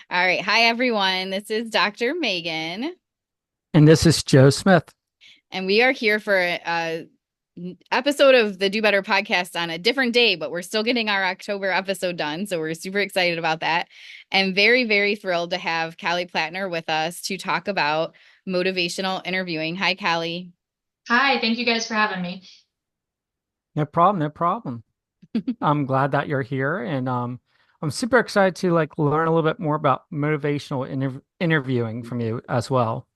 All right. Hi, everyone. This is Dr. Megan, And this is Joe Smith. and we are here for a episode of the Do Better podcast on a different day, but we're still getting our October episode done. So we're super excited about that and very, very thrilled to have Callie Plattner with us to talk about motivational interviewing. Hi, Callie. Hi, thank you guys for having me. No problem, no problem. I'm glad that you're here, and I'm super excited to learn a little bit more about motivational interviewing from you as well.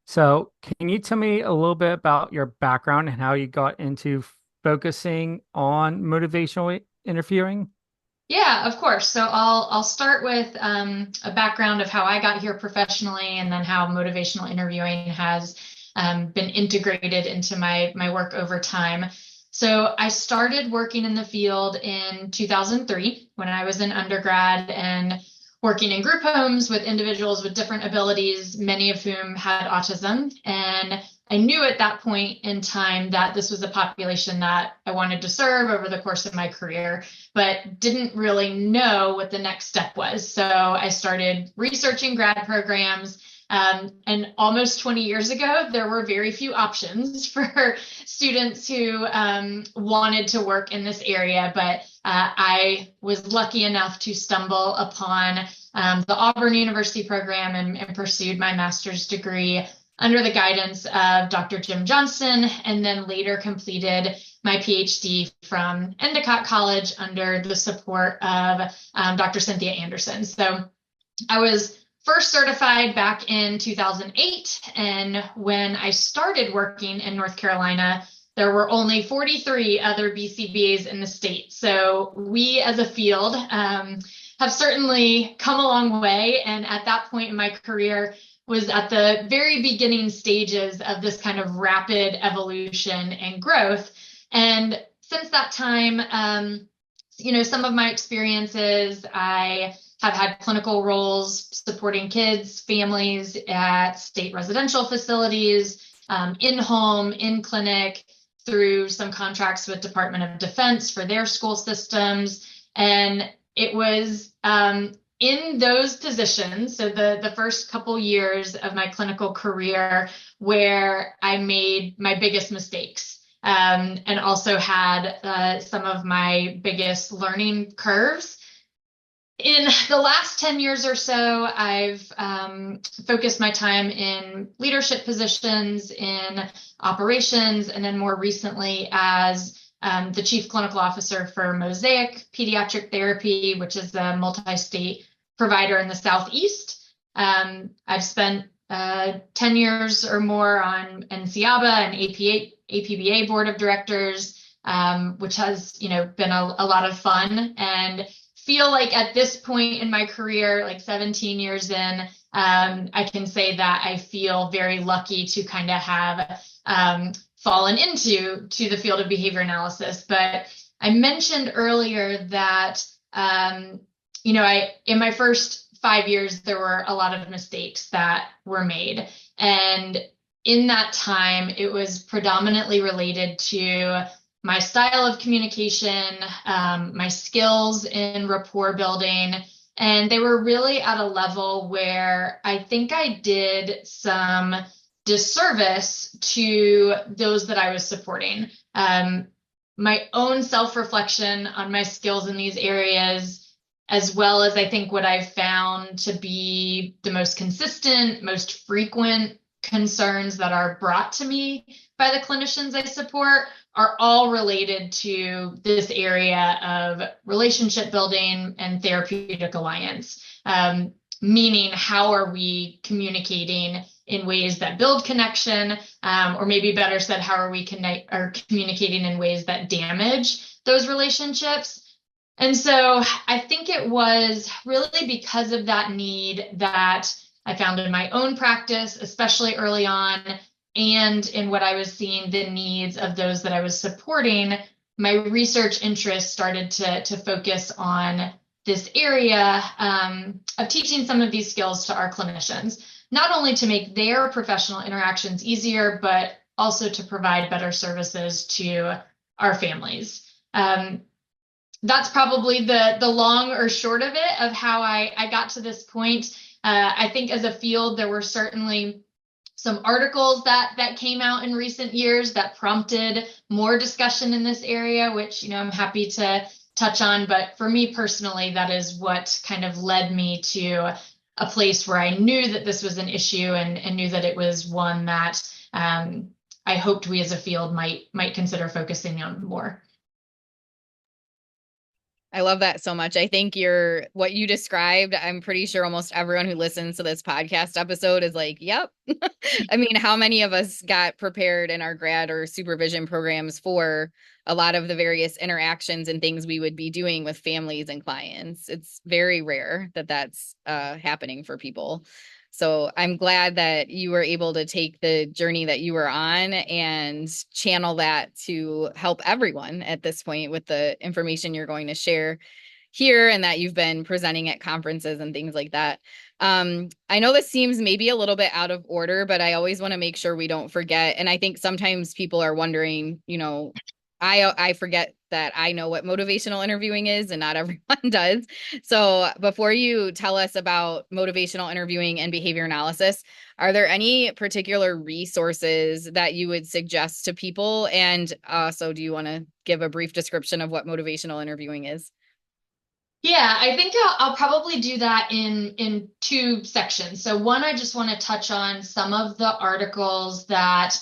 So, can you tell me a little bit about your background and how you got into focusing on motivational interviewing? Yeah, of course. So I'll start with a background of how I got here professionally, and then how motivational interviewing has been integrated into my work over time. So I started working in the field in 2003 when I was an undergrad and working in group homes with individuals with different abilities, many of whom had autism. And I knew at that point in time that this was a population that I wanted to serve over the course of my career, but didn't really know what the next step was. So I started researching grad programs. And almost 20 years ago, there were very few options for students who wanted to work in this area. But I was lucky enough to stumble upon the Auburn University program and pursued my master's degree under the guidance of Dr. Jim Johnston, and then later completed my PhD from Endicott College under the support of Dr. Cynthia Anderson. So I was first certified back in 2008. And when I started working in North Carolina, there were only 43 other BCBAs in the state. So we as a field have certainly come a long way. And at that point in my career, was at the very beginning stages of this kind of rapid evolution and growth. And since that time, some of my experiences, I have had clinical roles supporting kids, families at state residential facilities, in home, in clinic, through some contracts with Department of Defense for their school systems. And it was in those positions, so the first couple years of my clinical career, where I made my biggest mistakes, and also had some of my biggest learning curves. In the last 10 years or so, I've focused my time in leadership positions, in operations, and then more recently as the Chief Clinical Officer for Mosaic Pediatric Therapy, which is a multi-state provider in the Southeast. I've spent 10 years or more on NCABA and APBA board of directors, which has been a lot of fun, and feel like at this point in my career, like 17 years in, I can say that I feel very lucky to kind of have fallen into the field of behavior analysis. But I mentioned earlier that in my first 5 years, there were a lot of mistakes that were made. And in that time, it was predominantly related to my style of communication, my skills in rapport building, and they were really at a level where I think I did some disservice to those that I was supporting. My own self-reflection on my skills in these areas, as well as I think what I've found to be the most consistent, most frequent concerns that are brought to me by the clinicians I support, are all related to this area of relationship building and therapeutic alliance. Meaning, how are we communicating in ways that build connection, or maybe better said, how are we communicating in ways that damage those relationships? And so I think it was really because of that need that I found in my own practice, especially early on, and in what I was seeing the needs of those that I was supporting, my research interest started to focus on this area of teaching some of these skills to our clinicians, not only to make their professional interactions easier, but also to provide better services to our families. that's probably the long or short of it, of how I got to this point. I think as a field, there were certainly some articles that came out in recent years that prompted more discussion in this area, which, I'm happy to touch on. But for me personally, that is what kind of led me to a place where I knew that this was an issue, and knew that it was one that I hoped we as a field might consider focusing on more. I love that so much. I think what you described, I'm pretty sure almost everyone who listens to this podcast episode is like, yep. I mean, how many of us got prepared in our grad or supervision programs for a lot of the various interactions and things we would be doing with families and clients? It's very rare that that's happening for people. So I'm glad that you were able to take the journey that you were on and channel that to help everyone at this point with the information you're going to share here, and that you've been presenting at conferences and things like that. I know this seems maybe a little bit out of order, but I always want to make sure we don't forget. And I think sometimes people are wondering, I forget that I know what motivational interviewing is, and not everyone does. So before you tell us about motivational interviewing and behavior analysis, are there any particular resources that you would suggest to people? And so do you want to give a brief description of what motivational interviewing is? Yeah, I think I'll probably do that in two sections. So one, I just want to touch on some of the articles that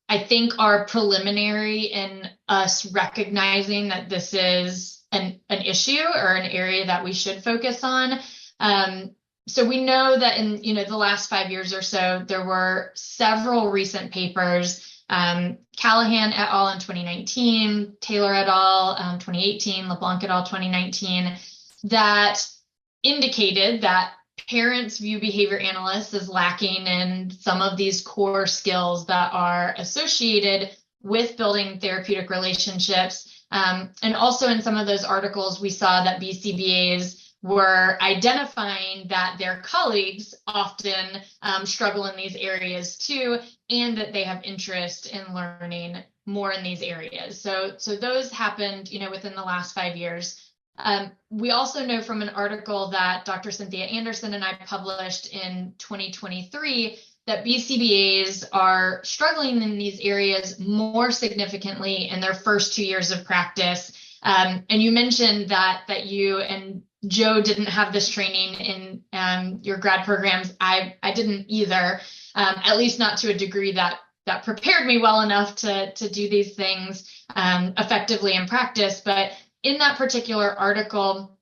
I think are preliminary in us recognizing that this is an issue or an area that we should focus on. So we know that in the last 5 years or so, there were several recent papers, Callahan et al. In 2019, Taylor et al. 2018, LeBlanc et al. 2019, that indicated that parents view behavior analysts as lacking in some of these core skills that are associated with building therapeutic relationships. And also in some of those articles, we saw that BCBAs were identifying that their colleagues often struggle in these areas too, and that they have interest in learning more in these areas. So those happened, within the last 5 years. We also know from an article that Dr. Cynthia Anderson and I published in 2023 that BCBAs are struggling in these areas more significantly in their first 2 years of practice. And you mentioned that you and Joe didn't have this training in your grad programs. I didn't either, at least not to a degree that prepared me well enough to do these things effectively in practice. But in that particular article,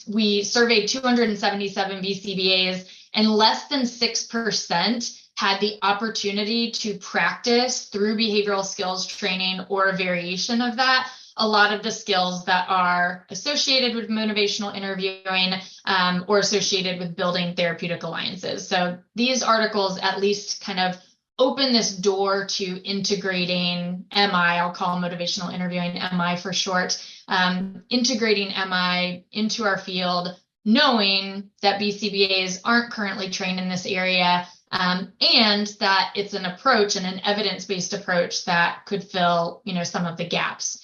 we surveyed 277 BCBAs, and less than 6% had the opportunity to practice through behavioral skills training or a variation of that a lot of the skills that are associated with motivational interviewing or associated with building therapeutic alliances. So these articles at least kind of open this door to integrating MI, I'll call motivational interviewing MI for short, integrating MI into our field, knowing that BCBAs aren't currently trained in this area, and that it's an approach and an evidence-based approach that could fill, some of the gaps.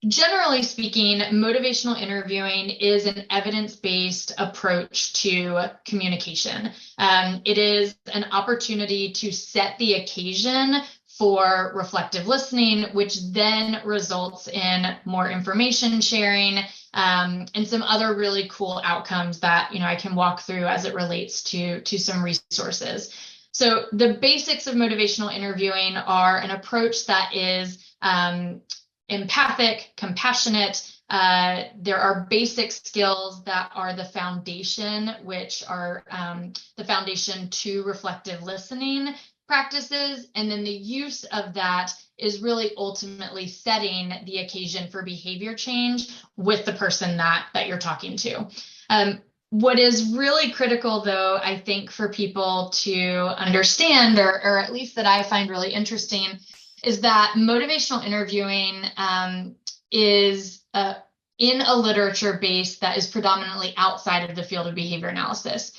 Generally speaking, motivational interviewing is an evidence-based approach to communication. It is an opportunity to set the occasion for reflective listening, which then results in more information sharing and some other really cool outcomes that I can walk through as it relates to some resources. So the basics of motivational interviewing are an approach that is empathic, compassionate. There are basic skills that are the foundation, which are the foundation to reflective listening practices. And then the use of that is really ultimately setting the occasion for behavior change with the person that you're talking to. What is really critical, though, I think for people to understand, or at least that I find really interesting, is that motivational interviewing is in a literature base that is predominantly outside of the field of behavior analysis.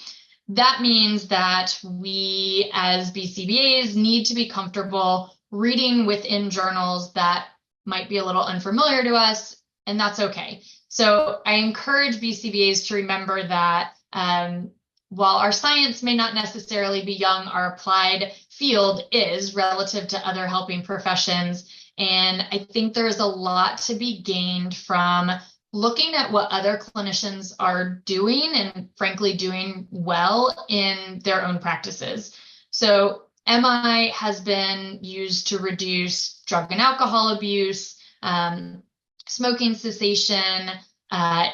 That means that we as BCBAs need to be comfortable reading within journals that might be a little unfamiliar to us, and that's okay. So I encourage BCBAs to remember that while our science may not necessarily be young, our applied field is relative to other helping professions. And I think there's a lot to be gained from looking at what other clinicians are doing and frankly doing well in their own practices. So MI has been used to reduce drug and alcohol abuse, smoking cessation.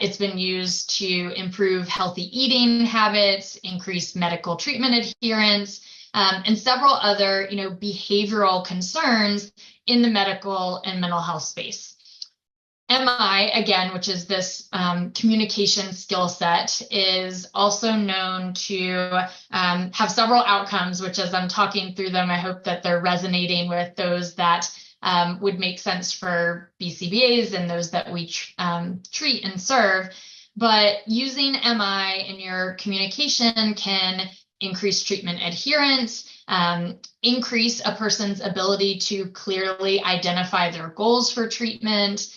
It's been used to improve healthy eating habits, increase medical treatment adherence, and several other, behavioral concerns in the medical and mental health space. MI, again, which is this communication skill set, is also known to have several outcomes, which as I'm talking through them, I hope that they're resonating with those that would make sense for BCBAs and those that we treat and serve. But using MI in your communication can increase treatment adherence, increase a person's ability to clearly identify their goals for treatment,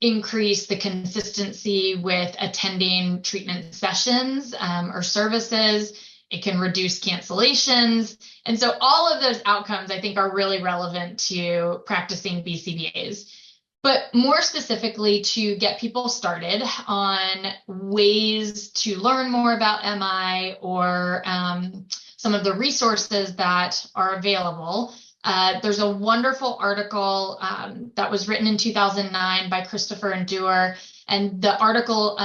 increase the consistency with attending treatment sessions or services. It can reduce cancellations. And so all of those outcomes, I think, are really relevant to practicing BCBAs. But more specifically, to get people started on ways to learn more about MI or some of the resources that are available. There's a wonderful article that was written in 2009 by Christopher and Dewar, and the article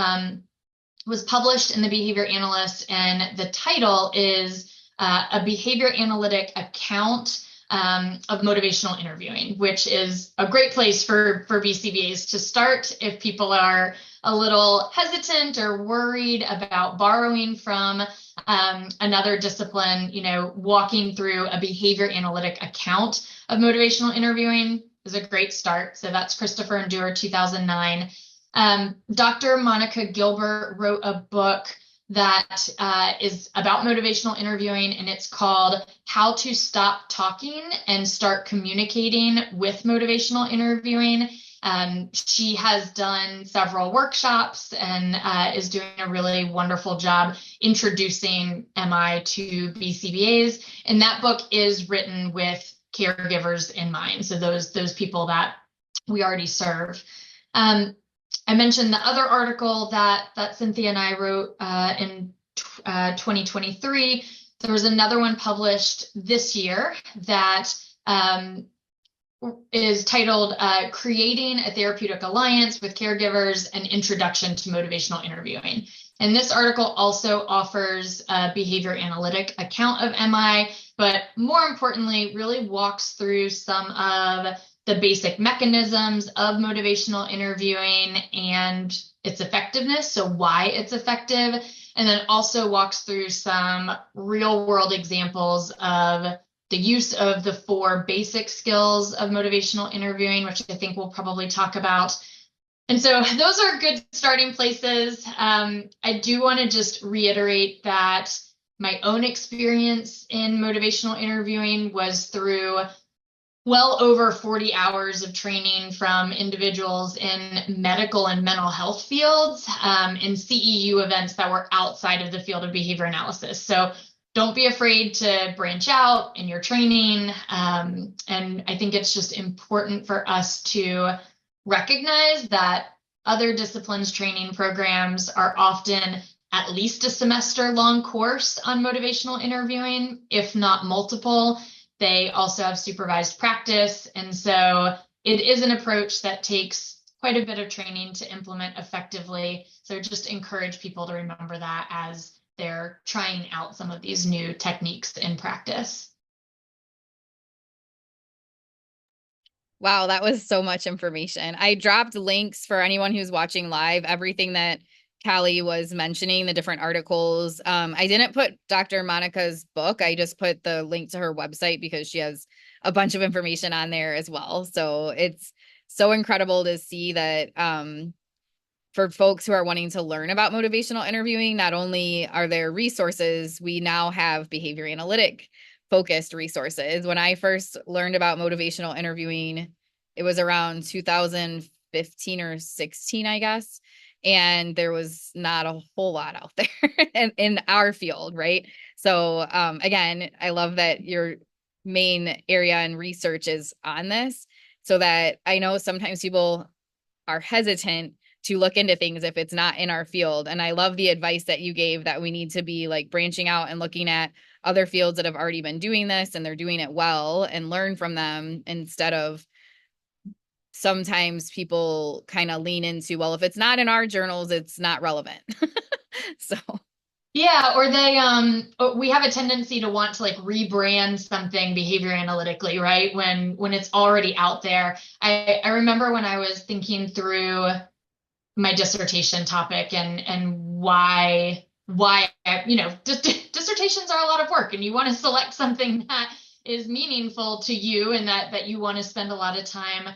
was published in the Behavior Analyst, and the title is a behavior analytic account of motivational interviewing, which is a great place for BCBAs to start if people are a little hesitant or worried about borrowing from another discipline. Walking through a behavior analytic account of motivational interviewing is a great start. So that's Christopher and Dewar, 2009. Dr. Monica Gilbert wrote a book that is about motivational interviewing, and it's called How to Stop Talking and Start Communicating with Motivational Interviewing. She has done several workshops and is doing a really wonderful job introducing MI to BCBAs. And that book is written with caregivers in mind, so those people that we already serve. I mentioned the other article that Cynthia and I wrote in 2023. There was another one published this year that is titled Creating a Therapeutic Alliance with Caregivers, an Introduction to Motivational Interviewing. And this article also offers a behavior analytic account of MI, but more importantly, really walks through some of the basic mechanisms of motivational interviewing and its effectiveness, so why it's effective, and then also walks through some real-world examples of the use of the 4 basic skills of motivational interviewing, which I think we'll probably talk about. And so those are good starting places. I do want to just reiterate that my own experience in motivational interviewing was through well over 40 hours of training from individuals in medical and mental health fields in CEU events that were outside of the field of behavior analysis. So don't be afraid to branch out in your training. And I think it's just important for us to recognize that other disciplines training programs are often at least a semester long course on motivational interviewing, if not multiple. They also have supervised practice. And so it is an approach that takes quite a bit of training to implement effectively. So just encourage people to remember that as they're trying out some of these new techniques in practice. Wow, that was so much information. I dropped links for anyone who's watching live, everything that Callie was mentioning, the different articles. I didn't put Dr. Monica's book. I just put the link to her website because she has a bunch of information on there as well. So it's so incredible to see that for folks who are wanting to learn about motivational interviewing, not only are there resources, we now have behavior analytic focused resources. When I first learned about motivational interviewing it was around 2015 or 16, I guess. And there was not a whole lot out there in our field, right? So again, I love that your main area and research is on this, so that I know sometimes people are hesitant to look into things if it's not in our field. And I love the advice that you gave, that we need to be like branching out and looking at other fields that have already been doing this and they're doing it well, and learn from them, instead of sometimes people kind of lean into, well, if it's not in our journals, it's not relevant. So yeah, or we have a tendency to want to like rebrand something behavior analytically, right? When it's already out there. I remember when I was thinking through my dissertation topic and why dissertations are a lot of work, and you want to select something that is meaningful to you and that you want to spend a lot of time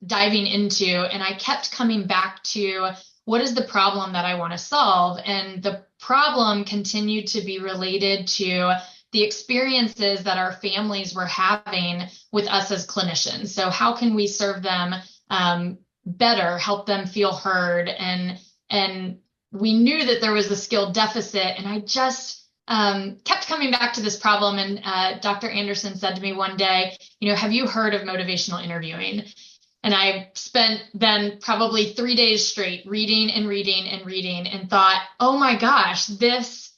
diving into. And I kept coming back to, what is the problem that I want to solve? And the problem continued to be related to the experiences that our families were having with us as clinicians. So how can we serve them better, help them feel heard? And we knew that there was a skill deficit, and I just kept coming back to this problem. And Dr. Anderson said to me one day, have you heard of motivational interviewing? And I spent then probably 3 days straight reading and reading and reading, and thought, oh my gosh, this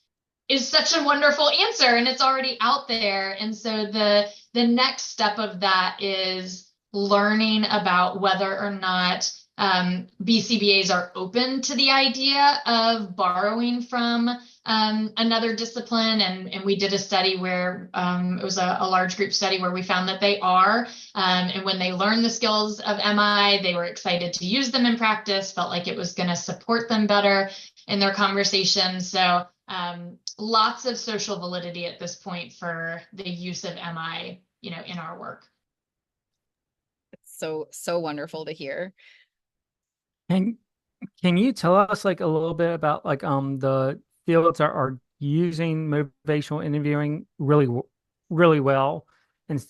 is such a wonderful answer, and it's already out there. And so the next step of that is learning about whether or not BCBAs are open to the idea of borrowing from another discipline. And we did a study where it was a large group study where we found that they are. And when they learned the skills of MI, they were excited to use them in practice, felt like it was going to support them better in their conversations. So lots of social validity at this point for the use of MI, in our work. so wonderful to hear. And can you tell us like a little bit about like the fields that are using motivational interviewing really well, and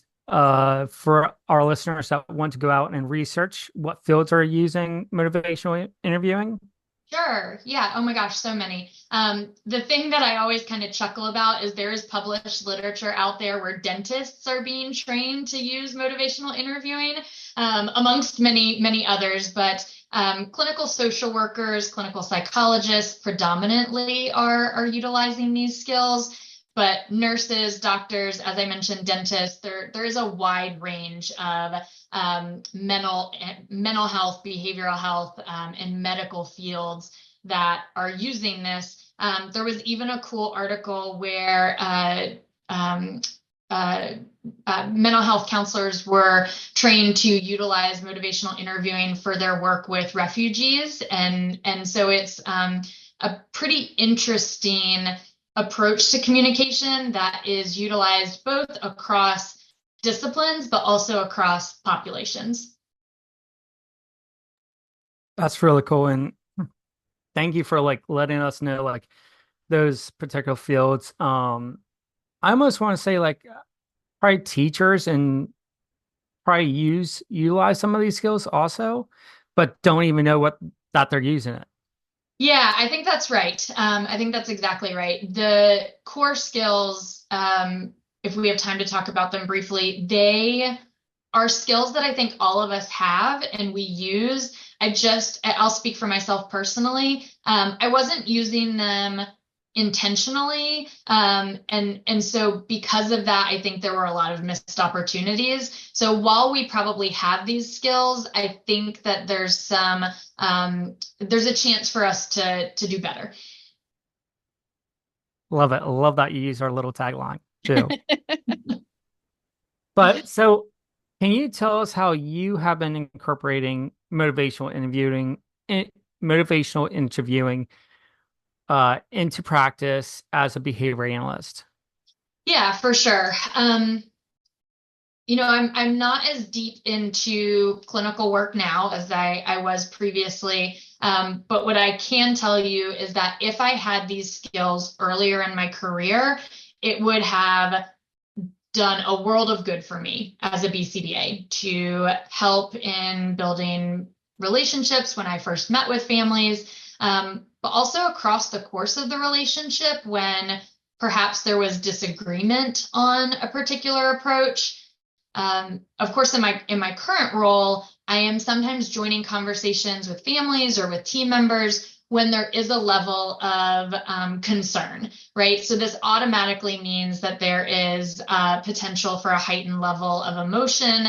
for our listeners that want to go out and research, what fields are using motivational interviewing? Sure. Yeah. Oh my gosh, so many. The thing that I always kind of chuckle about is there is published literature out there where dentists are being trained to use motivational interviewing, amongst many, many others. But clinical social workers, clinical psychologists predominantly are utilizing these skills. But nurses, doctors, as I mentioned, dentists, there is a wide range of mental health, behavioral health, and medical fields that are using this. There was even a cool article where mental health counselors were trained to utilize motivational interviewing for their work with refugees. And so it's a pretty interesting approach to communication that is utilized both across disciplines, but also across populations. That's really cool. And thank you for like letting us know like those particular fields. I almost want to say like probably teachers and probably utilize some of these skills also, but don't even know that they're using it. Yeah, I think that's right. I think that's exactly right. The core skills, if we have time to talk about them briefly, they are skills that I think all of us have and we use. I'll speak for myself personally. I wasn't using them intentionally. And so because of that, I think there were a lot of missed opportunities. So while we probably have these skills, I think that there's a chance for us to do better. Love it. I love that you use our little tagline too. But so can you tell us how you have been incorporating motivational interviewing into practice as a behavior analyst? Yeah, for sure. I'm not as deep into clinical work now as I was previously. But what I can tell you is that if I had these skills earlier in my career, it would have done a world of good for me as a BCBA to help in building relationships when I first met with families, but also across the course of the relationship when perhaps there was disagreement on a particular approach. Of course, in my current role, I am sometimes joining conversations with families or with team members when there is a level of concern, right? So this automatically means that there is potential for a heightened level of emotion,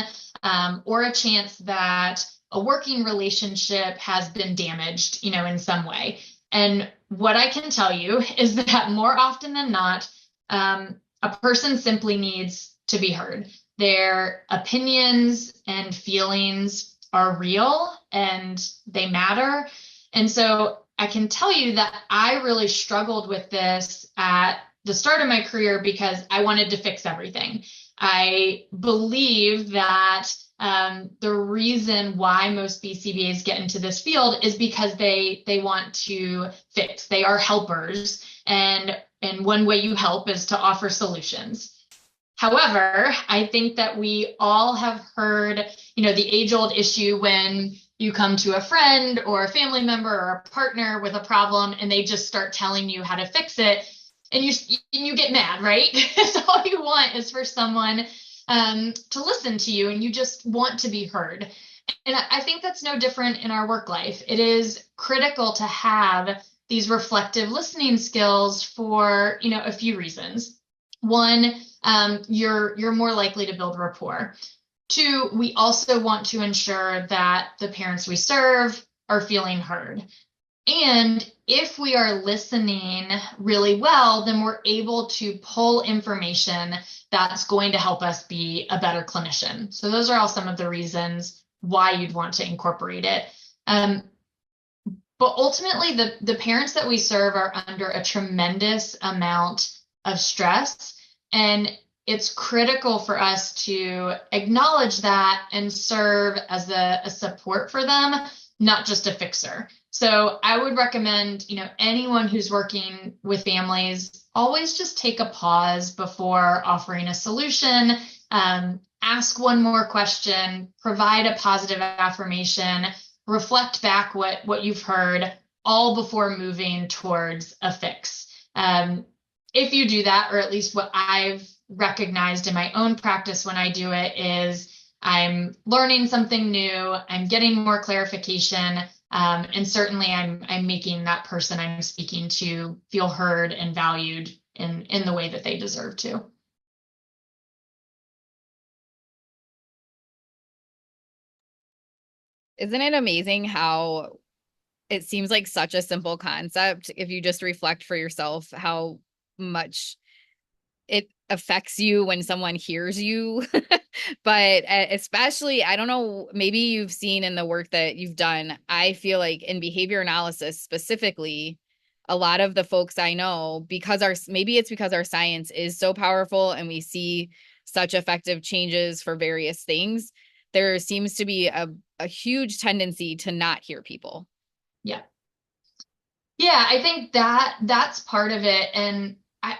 or a chance that a working relationship has been damaged, in some way. And what I can tell you is that more often than not, a person simply needs to be heard. Their opinions and feelings are real and they matter. And so I can tell you that I really struggled with this at the start of my career because I wanted to fix everything. I believe that the reason why most BCBAs get into this field is because they want to fix. They are helpers, and one way you help is to offer solutions. However, I think that we all have heard, the age-old issue when you come to a friend or a family member or a partner with a problem and they just start telling you how to fix it, and you get mad, right? So all you want is for someone to listen to you, and you just want to be heard. And I think that's no different in our work life. It is critical to have these reflective listening skills for, a few reasons. One, you're more likely to build rapport. Two, we also want to ensure that the parents we serve are feeling heard. And if we are listening really well, then we're able to pull information that's going to help us be a better clinician. So those are all some of the reasons why you'd want to incorporate it. But ultimately, the parents that we serve are under a tremendous amount of stress, and it's critical for us to acknowledge that and serve as a support for them, not just a fixer. So I would recommend, anyone who's working with families, always just take a pause before offering a solution, ask one more question, provide a positive affirmation, reflect back what you've heard, all before moving towards a fix. If you do that, or at least what I've recognized in my own practice when I do it, is I'm learning something new, I'm getting more clarification, and certainly I'm making that person I'm speaking to feel heard and valued in the way that they deserve to. Isn't it amazing how it seems like such a simple concept if you just reflect for yourself how much it affects you when someone hears you. But especially, I don't know, maybe you've seen in the work that you've done, I feel like in behavior analysis specifically, a lot of the folks I know, maybe it's because our science is so powerful and we see such effective changes for various things, there seems to be a huge tendency to not hear people. Yeah. Yeah, I think that's part of it. And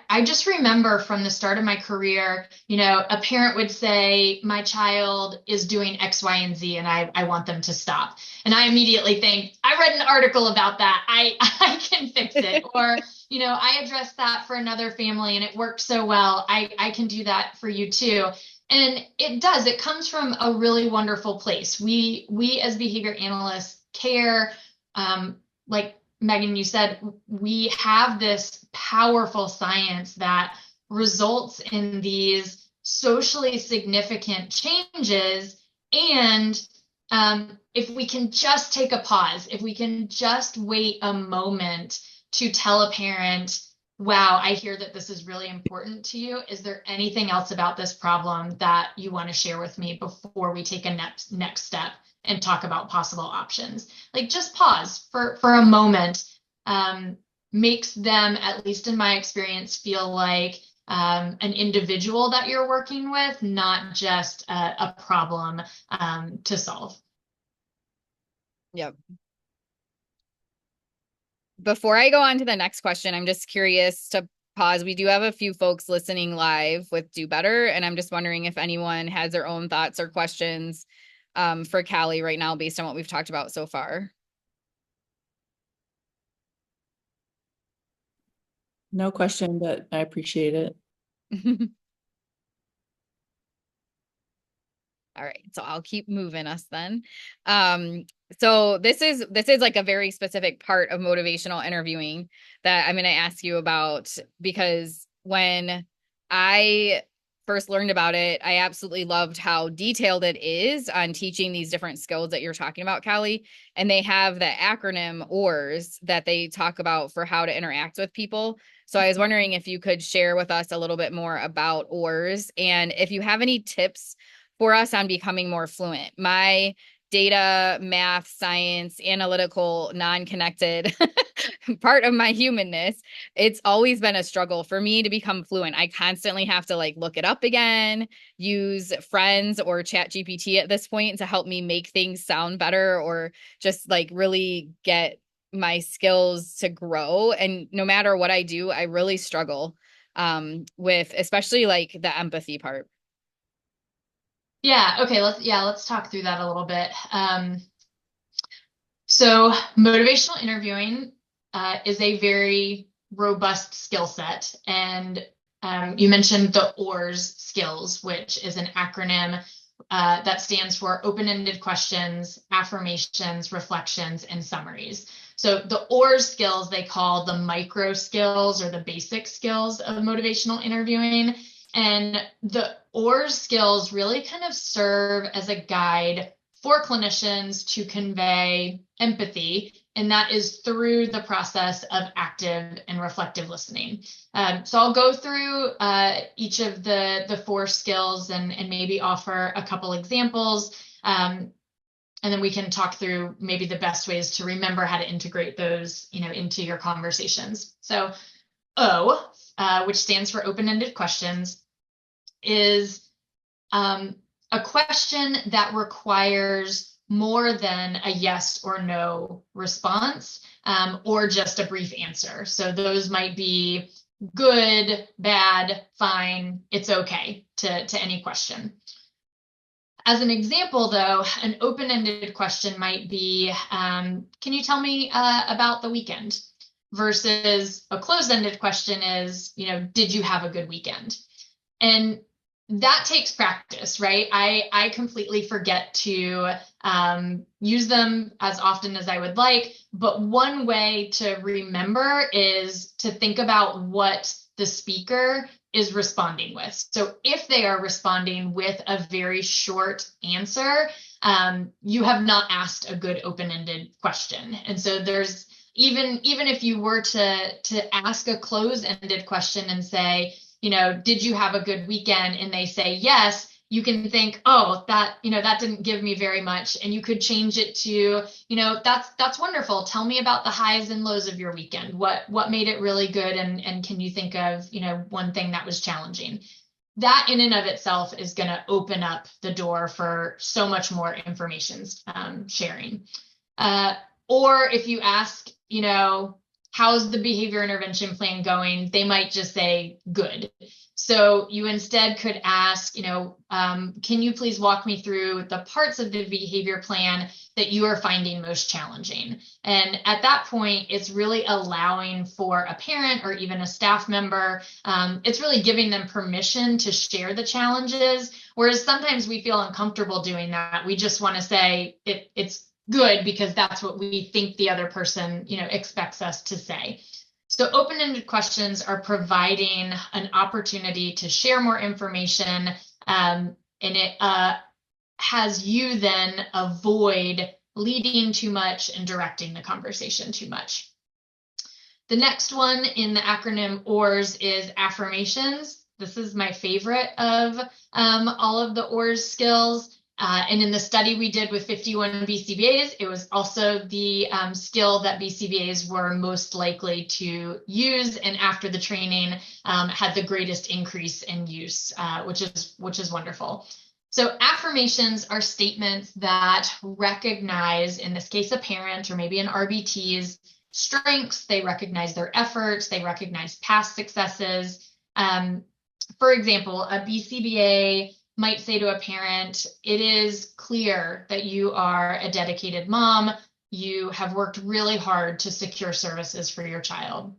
I just remember from the start of my career, a parent would say, my child is doing X, Y, and Z, and I want them to stop. And I immediately think, I read an article about that. I can fix it. Or, I addressed that for another family and it worked so well. I can do that for you too. And it does. It comes from a really wonderful place. We as behavior analysts care, like Megan, you said, we have this powerful science that results in these socially significant changes. And if we can just take a pause, if we can just wait a moment to tell a parent, wow, I hear that this is really important to you. Is there anything else about this problem that you want to share with me before we take a next step and talk about possible options? Like, just pause for a moment, makes them, at least in my experience, feel like an individual that you're working with, not just a problem to solve. Yep. Before I go on to the next question, I'm just curious to pause. We do have a few folks listening live with Do Better, and I'm just wondering if anyone has their own thoughts or questions for Callie right now based on what we've talked about so far. No question, but I appreciate it. All right, so I'll keep moving us then. So this is like a very specific part of motivational interviewing that I'm going to ask you about, because when I first learned about it, I absolutely loved how detailed it is on teaching these different skills that you're talking about, Callie. And they have the acronym OARS that they talk about for how to interact with people. So I was wondering if you could share with us a little bit more about OARS, and if you have any tips for us on becoming more fluent. My data, math, science, analytical, non-connected part of my humanness, it's always been a struggle for me to become fluent. I constantly have to like look it up again, use friends or chat GPT at this point to help me make things sound better, or just like really get my skills to grow. And no matter what I do, I really struggle with especially like the empathy part. Yeah, okay, let's talk through that a little bit. So motivational interviewing is a very robust skill set. And you mentioned the OARS skills, which is an acronym that stands for open-ended questions, affirmations, reflections, and summaries. So the OARS skills they call the micro skills or the basic skills of motivational interviewing. And the OARS skills really kind of serve as a guide for clinicians to convey empathy, and that is through the process of active and reflective listening. So I'll go through each of the four skills and maybe offer a couple examples, and then we can talk through maybe the best ways to remember how to integrate those, into your conversations. So O, which stands for open-ended questions, is a question that requires more than a yes or no response, or just a brief answer. So those might be good, bad, fine, it's okay to any question. As an example, though, an open-ended question might be, can you tell me about the weekend? Versus a closed-ended question is, did you have a good weekend? And that takes practice, right? I completely forget to use them as often as I would like, but one way to remember is to think about what the speaker is responding with. So if they are responding with a very short answer, you have not asked a good open-ended question. And so there's even if you were to ask a closed-ended question and say, did you have a good weekend? And they say yes, you can think, oh, that didn't give me very much. And you could change it to, that's wonderful. Tell me about the highs and lows of your weekend. What made it really good? And can you think of, one thing that was challenging? That in and of itself is going to open up the door for so much more information sharing. Or if you ask, how's the behavior intervention plan going? They might just say good. So you instead could ask, can you please walk me through the parts of the behavior plan that you are finding most challenging? And at that point, it's really allowing for a parent or even a staff member, it's really giving them permission to share the challenges. Whereas sometimes we feel uncomfortable doing that. We just want to say it's good because that's what we think the other person, expects us to say. So open-ended questions are providing an opportunity to share more information, and it has you then avoid leading too much and directing the conversation too much. The next one in the acronym OARS is affirmations. This is my favorite of all of the OARS skills. And in the study we did with 51 BCBAs, it was also the skill that BCBAs were most likely to use, and after the training had the greatest increase in use, which is wonderful. So affirmations are statements that recognize, in this case, a parent or maybe an RBT's strengths, they recognize their efforts, they recognize past successes. For example, a BCBA might say to a parent, it is clear that you are a dedicated mom. You have worked really hard to secure services for your child.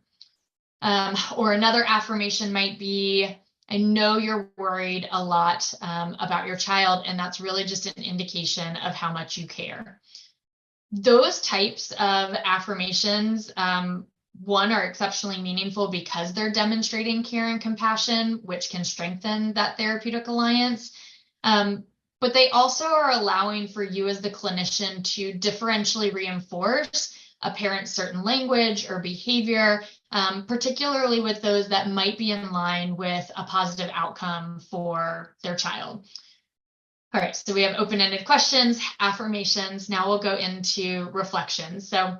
Or another affirmation might be, I know you're worried a lot about your child, and that's really just an indication of how much you care. Those types of affirmations, one, are exceptionally meaningful because they're demonstrating care and compassion, which can strengthen that therapeutic alliance. But they also are allowing for you as the clinician to differentially reinforce a parent's certain language or behavior, particularly with those that might be in line with a positive outcome for their child. All right, so we have open-ended questions, affirmations. Now we'll go into reflections. So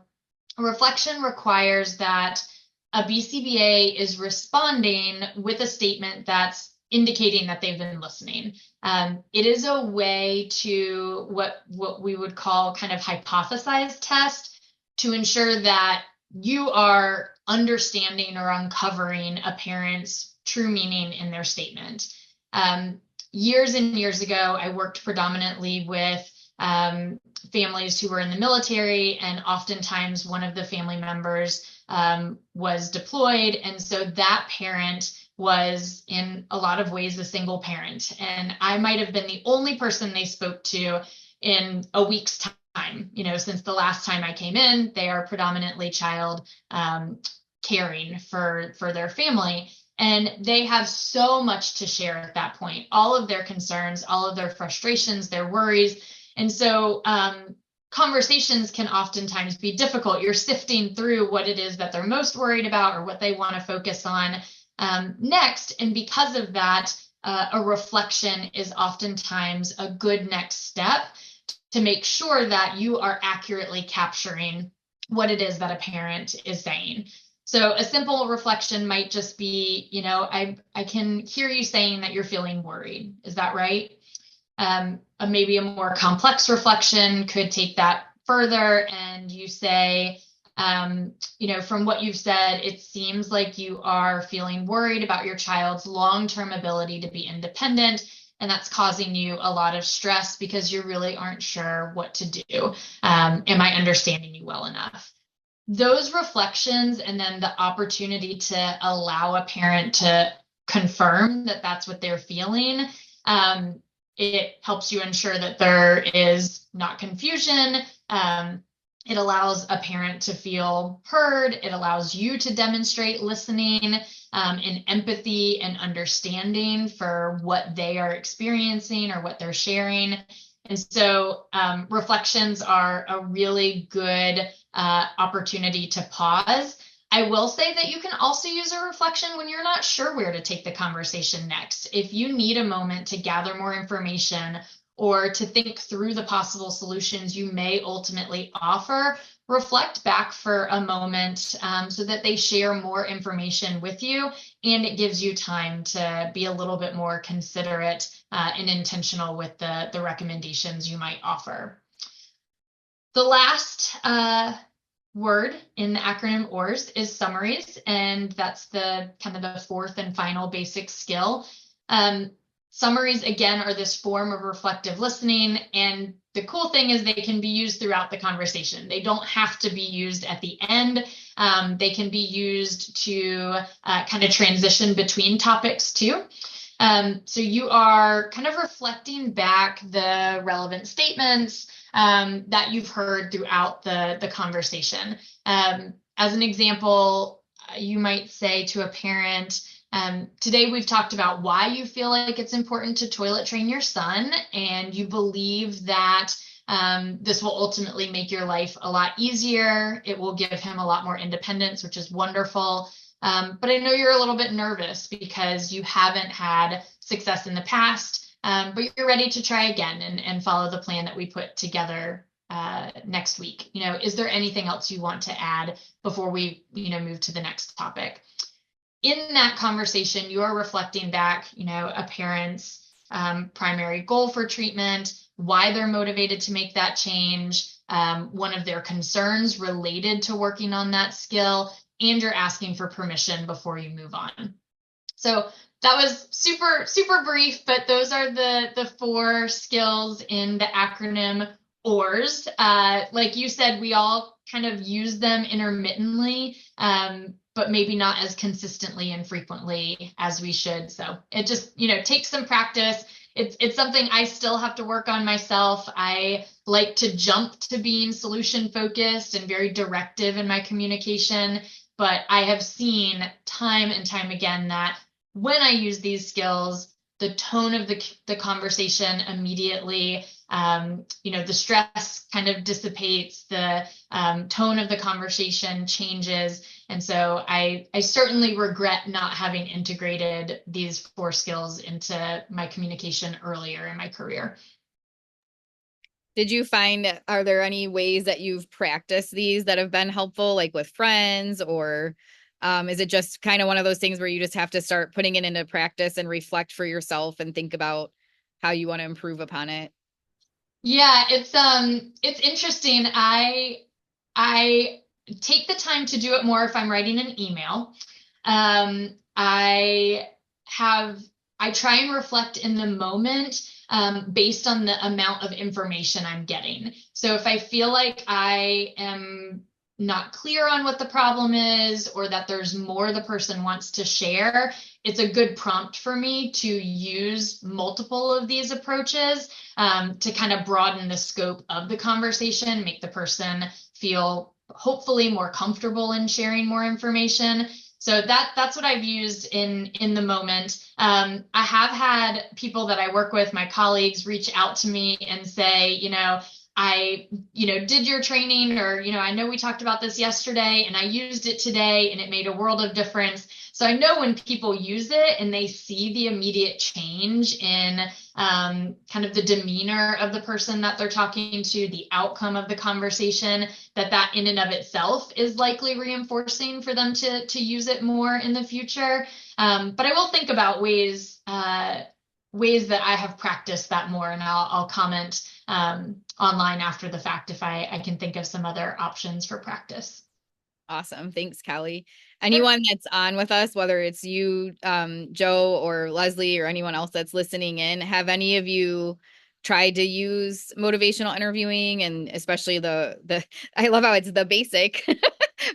reflection requires that a BCBA is responding with a statement that's indicating that they've been listening. It is a way to what we would call kind of hypothesize test to ensure that you are understanding or uncovering a parent's true meaning in their statement. Years and years ago, I worked predominantly with families who were in the military, and oftentimes one of the family members was deployed. And so that parent was in a lot of ways a single parent. And I might have been the only person they spoke to in a week's time. Since the last time I came in, they are predominantly child caring for their family. And they have so much to share at that point, all of their concerns, all of their frustrations, their worries. And so conversations can oftentimes be difficult. You're sifting through what it is that they're most worried about or what they want to focus on next. And because of that, a reflection is oftentimes a good next step to make sure that you are accurately capturing what it is that a parent is saying. So a simple reflection might just be, I can hear you saying that you're feeling worried. Is that right? Maybe a more complex reflection could take that further, and you say, from what you've said, it seems like you are feeling worried about your child's long-term ability to be independent, and that's causing you a lot of stress because you really aren't sure what to do. Am I understanding you well enough? Those reflections, and then the opportunity to allow a parent to confirm that that's what they're feeling, it helps you ensure that there is not confusion. It allows a parent to feel heard. It allows you to demonstrate listening and empathy and understanding for what they are experiencing or what they're sharing. And so reflections are a really good opportunity to pause. I will say that you can also use a reflection when you're not sure where to take the conversation next. If you need a moment to gather more information or to think through the possible solutions you may ultimately offer, reflect back for a moment so that they share more information with you, and it gives you time to be a little bit more considerate and intentional with the recommendations you might offer. The last word in the acronym OARS is summaries, and that's the kind of the fourth and final basic skill. Summaries, again, are this form of reflective listening, and the cool thing is they can be used throughout the conversation. They don't have to be used at the end. They can be used to kind of transition between topics too. So you are kind of reflecting back the relevant statements that you've heard throughout the conversation. As an example, you might say to a parent, today we've talked about why you feel like it's important to toilet train your son, and you believe that this will ultimately make your life a lot easier. It will give him a lot more independence, which is wonderful. But I know you're a little bit nervous because you haven't had success in the past, but you're ready to try again and follow the plan that we put together next week. Is there anything else you want to add before we, move to the next topic? In that conversation, you're reflecting back, a parent's primary goal for treatment, why they're motivated to make that change, one of their concerns related to working on that skill, and you're asking for permission before you move on. So that was super, super brief, but those are the 4 skills in the acronym OARS. Like you said, we all kind of use them intermittently, but maybe not as consistently and frequently as we should. So it just, takes some practice. It's something I still have to work on myself. I like to jump to being solution focused and very directive in my communication, but I have seen time and time again that when I use these skills, the tone of the conversation immediately, the stress kind of dissipates, the tone of the conversation changes. And so I certainly regret not having integrated these 4 skills into my communication earlier in my career. Did you find, are there any ways that you've practiced these that have been helpful, like with friends, or is it just kind of one of those things where you just have to start putting it into practice and reflect for yourself and think about how you want to improve upon it? Yeah, it's interesting. I take the time to do it more if I'm writing an email. I try and reflect in the moment based on the amount of information I'm getting. So if I feel like I am not clear on what the problem is, or that there's more the person wants to share, it's a good prompt for me to use multiple of these approaches to kind of broaden the scope of the conversation, make the person feel hopefully more comfortable in sharing more information. So that's what I've used in the moment. I have had people that I work with, my colleagues, reach out to me and say, I did your training, or, I know we talked about this yesterday and I used it today and it made a world of difference. So I know when people use it and they see the immediate change in kind of the demeanor of the person that they're talking to, the outcome of the conversation, that in and of itself is likely reinforcing for them to use it more in the future. But I will think about ways that I have practiced that more, and I'll comment online after the fact if I can think of some other options for practice. Awesome. Thanks, Callie. Anyone that's on with us, whether it's you, Joe, or Leslie, or anyone else that's listening in, have any of you tried to use motivational interviewing? And especially I love how it's the basic,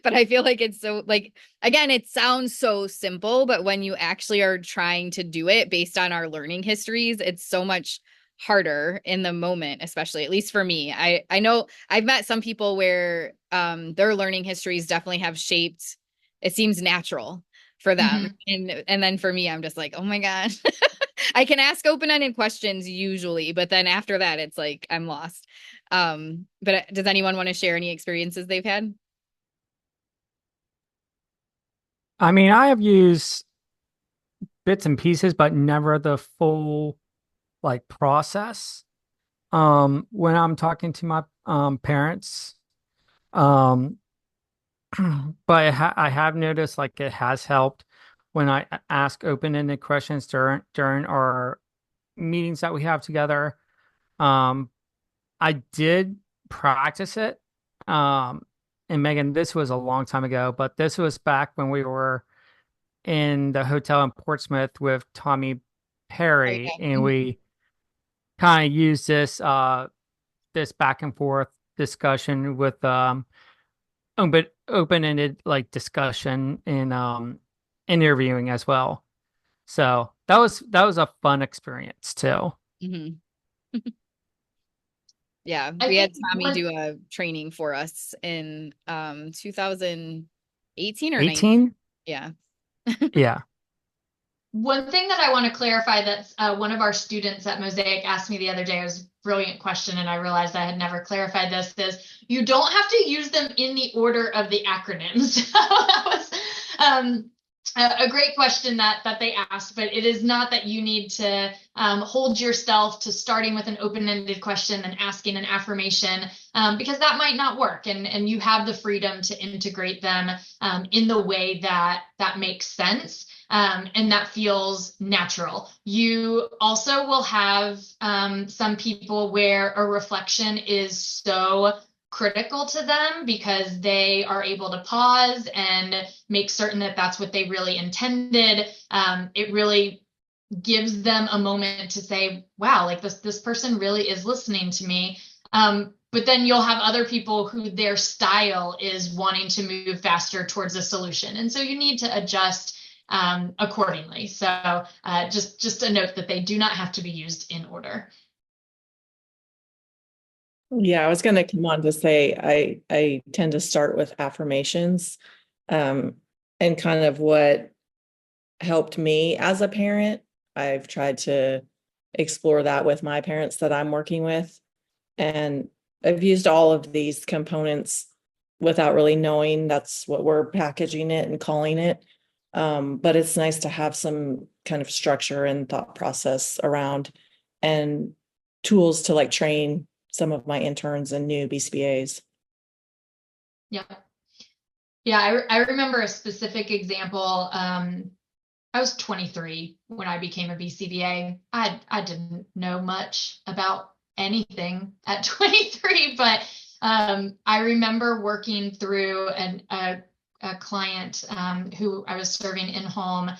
but I feel like it's so, like, again, it sounds so simple, but when you actually are trying to do it based on our learning histories, it's so much harder in the moment, especially, at least for me. I know I've met some people where their learning histories definitely have shaped, it seems natural for them. Mm-hmm. And then for me, I'm just like, oh my God. I can ask open-ended questions usually, but then after that, it's like I'm lost. But does anyone want to share any experiences they've had? I mean, I have used bits and pieces, but never the full process. When I'm talking to my parents, um, but I have noticed like it has helped when I ask open-ended questions during our meetings that we have together. Um, I did practice it. And Megan, this was a long time ago, but this was back when we were in the hotel in Portsmouth with Tommy Perry, Okay. and we kind of used this back and forth discussion with but open-ended discussion in interviewing as well. So that was a fun experience too. Mm-hmm. Yeah, I we had think Tommy do a training for us in 2018 or 19. 18? Yeah. Yeah. One thing that I want to clarify that one of our students at Mosaic asked me the other day, it was a brilliant question, and I realized I had never clarified this, is you don't have to use them in the order of the acronyms. That was a great question that they asked, but it is not that you need to hold yourself to starting with an open-ended question and asking an affirmation, because that might not work, and you have the freedom to integrate them in the way that makes sense. And that feels natural. You also will have some people where a reflection is so critical to them because they are able to pause and make certain that that's what they really intended. It really gives them a moment to say, wow, like this person really is listening to me. But then you'll have other people who their style is wanting to move faster towards a solution. And so you need to adjust accordingly. So just a note that they do not have to be used in order. Yeah, I was going to come on to say I tend to start with affirmations, and kind of what helped me as a parent. I've tried to explore that with my parents that I'm working with, and I've used all of these components without really knowing that's what we're packaging it and calling it. But it's nice to have some kind of structure and thought process around, and tools to like train some of my interns and new BCBAs. Yeah. Yeah, I remember a specific example. I was 23 when I became a BCBA. I didn't know much about anything at 23, but I remember working through a client who I was serving in home.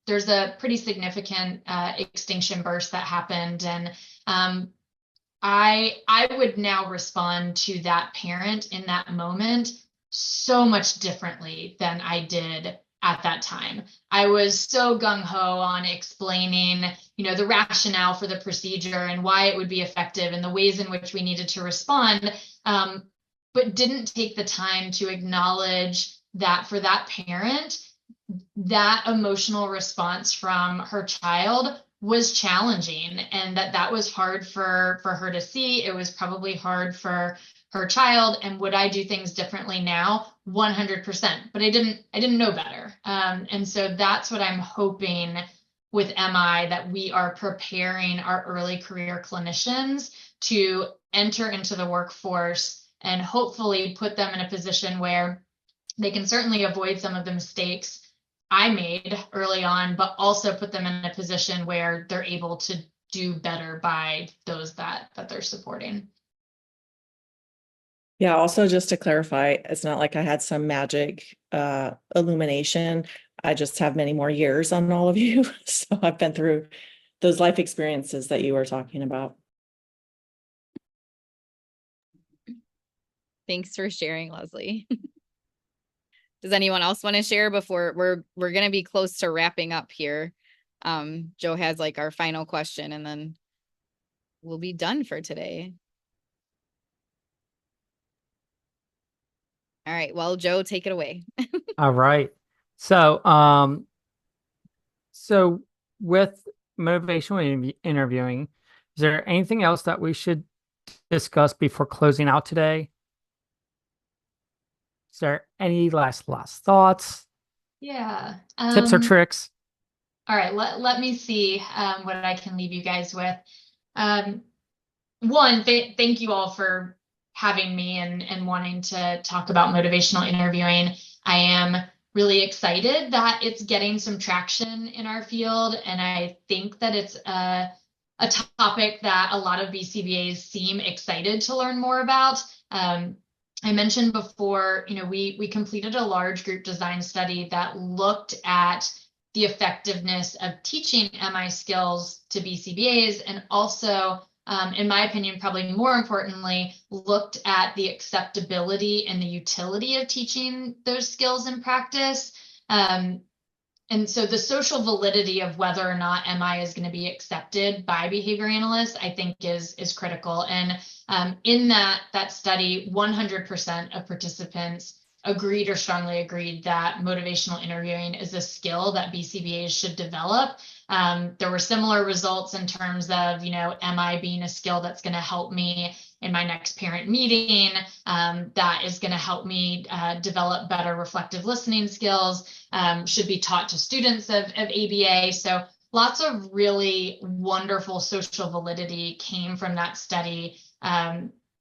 There's a pretty significant extinction burst that happened, and I would now respond to that parent in that moment so much differently than I did at that time. I was so gung-ho on explaining, the rationale for the procedure and why it would be effective and the ways in which we needed to respond, but didn't take the time to acknowledge that for that parent, that emotional response from her child was challenging, and that was hard for her to see. It was probably hard for her child. And would I do things differently now? 100%. But I didn't know better. And so that's what I'm hoping with MI, that we are preparing our early career clinicians to enter into the workforce and hopefully put them in a position where they can certainly avoid some of the mistakes I made early on, but also put them in a position where they're able to do better by those that they're supporting. Yeah, also just to clarify, it's not like I had some magic illumination. I just have many more years on all of you. So I've been through those life experiences that you were talking about. Thanks for sharing, Leslie. Does anyone else want to share before we're going to be close to wrapping up here? Joe has like our final question and then we'll be done for today. All right. Well, Joe, take it away. All right. So, so with motivational interviewing, is there anything else that we should discuss before closing out today? Is there any last thoughts, Yeah. tips or tricks? All right. Let me see what I can leave you guys with. One, thank you all for having me and wanting to talk about motivational interviewing. I am really excited that it's getting some traction in our field, and I think that it's a topic that a lot of BCBAs seem excited to learn more about. I mentioned before, we completed a large group design study that looked at the effectiveness of teaching MI skills to BCBAs, and also, in my opinion, probably more importantly, looked at the acceptability and the utility of teaching those skills in practice. And so the social validity of whether or not MI is going to be accepted by behavior analysts, I think is critical. And in that study, 100% of participants agreed or strongly agreed that motivational interviewing is a skill that BCBAs should develop. There were similar results in terms of, MI being a skill that's going to help me in my next parent meeting, that is going to help me develop better reflective listening skills, should be taught to students of ABA. So lots of really wonderful social validity came from that study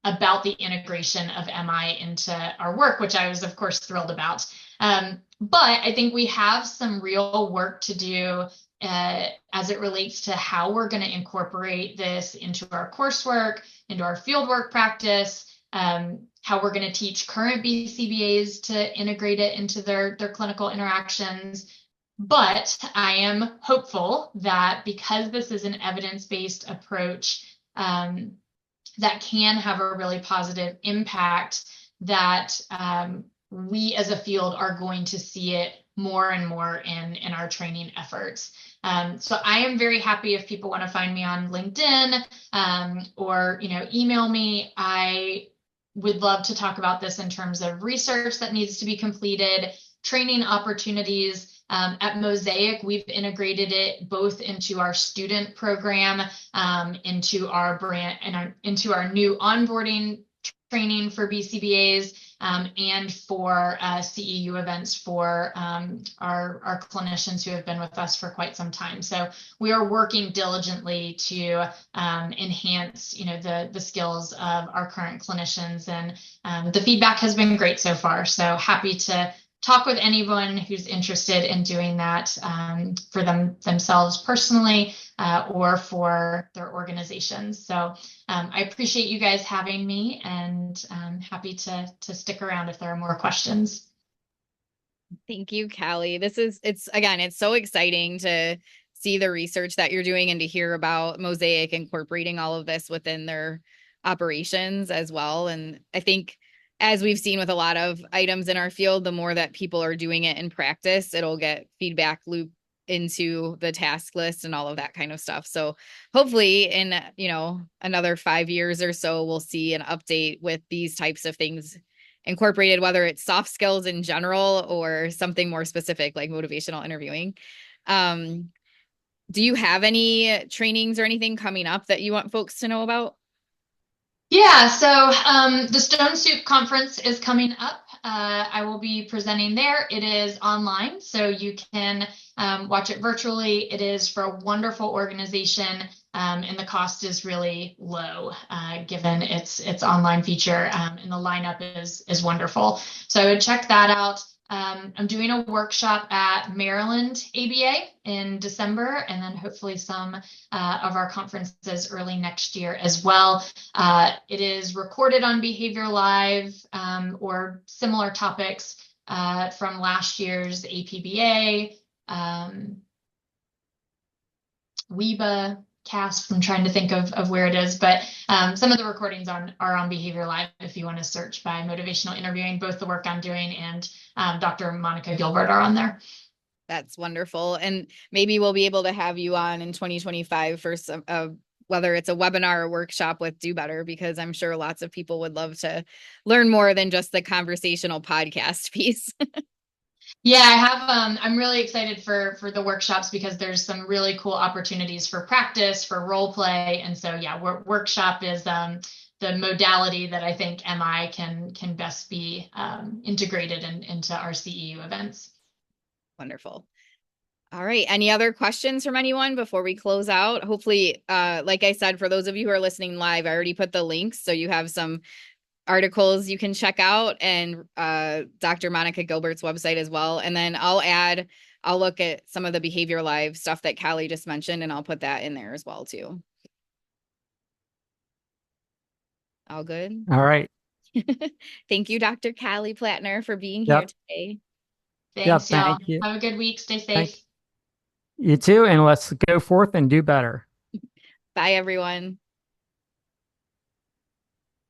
about the integration of MI into our work, which I was, of course, thrilled about. But I think we have some real work to do as it relates to how we're going to incorporate this into our coursework, into our fieldwork practice. how we're going to teach current BCBAs to integrate it into their clinical interactions. But I am hopeful that because this is an evidence-based approach, that can have a really positive impact, that we as a field are going to see it more and more in our training efforts. So I am very happy if people want to find me on LinkedIn, or email me. I would love to talk about this in terms of research that needs to be completed, training opportunities. At Mosaic, we've integrated it both into our student program, into our brand and into our new onboarding training for BCBAs, and for CEU events for our clinicians who have been with us for quite some time. So we are working diligently to enhance, the skills of our current clinicians, and the feedback has been great so far. So happy to talk with anyone who's interested in doing that, for themselves personally, or for their organizations. So I appreciate you guys having me, and I'm happy to stick around if there are more questions. Thank you, Callie. It's so exciting to see the research that you're doing and to hear about Mosaic incorporating all of this within their operations as well. And I think, as we've seen with a lot of items in our field, the more that people are doing it in practice, it'll get feedback loop into the task list and all of that kind of stuff. So hopefully in, another 5 years or so, we'll see an update with these types of things incorporated, whether it's soft skills in general or something more specific like motivational interviewing. Do you have any trainings or anything coming up that you want folks to know about? Yeah, so the Stone Soup Conference is coming up. I will be presenting there. It is online, so you can watch it virtually. It is for a wonderful organization, and the cost is really low, given its online feature, and the lineup is wonderful. So I would check that out. I'm doing a workshop at Maryland ABA in December, and then hopefully some of our conferences early next year as well. It is recorded on Behavior Live, or similar topics from last year's APBA, WEBA cast. I'm trying to think of where it is, but some of the recordings are on Behavior Live if you want to search by motivational interviewing. Both the work I'm doing and Dr. Monica Gilbert are on there. That's wonderful. And maybe we'll be able to have you on in 2025 for some, whether it's a webinar or workshop with Do Better, because I'm sure lots of people would love to learn more than just the conversational podcast piece. Yeah, I have. I'm really excited for the workshops because there's some really cool opportunities for practice, for role play, and so yeah, workshop is the modality that I think MI can best be integrated into our CEU events. Wonderful. All right. Any other questions from anyone before we close out? Hopefully, like I said, for those of you who are listening live, I already put the links, so you have some articles you can check out, and Dr. Monica Gilbert's website as well. And then I'll look at some of the Behavior Live stuff that Callie just mentioned, and I'll put that in there as well too. All good? All right. Thank you, Dr. Callie Plattner, for being here today. Thanks, y'all. Thank you. Have a good week. Stay safe. You too, and let's go forth and do better. Bye, everyone.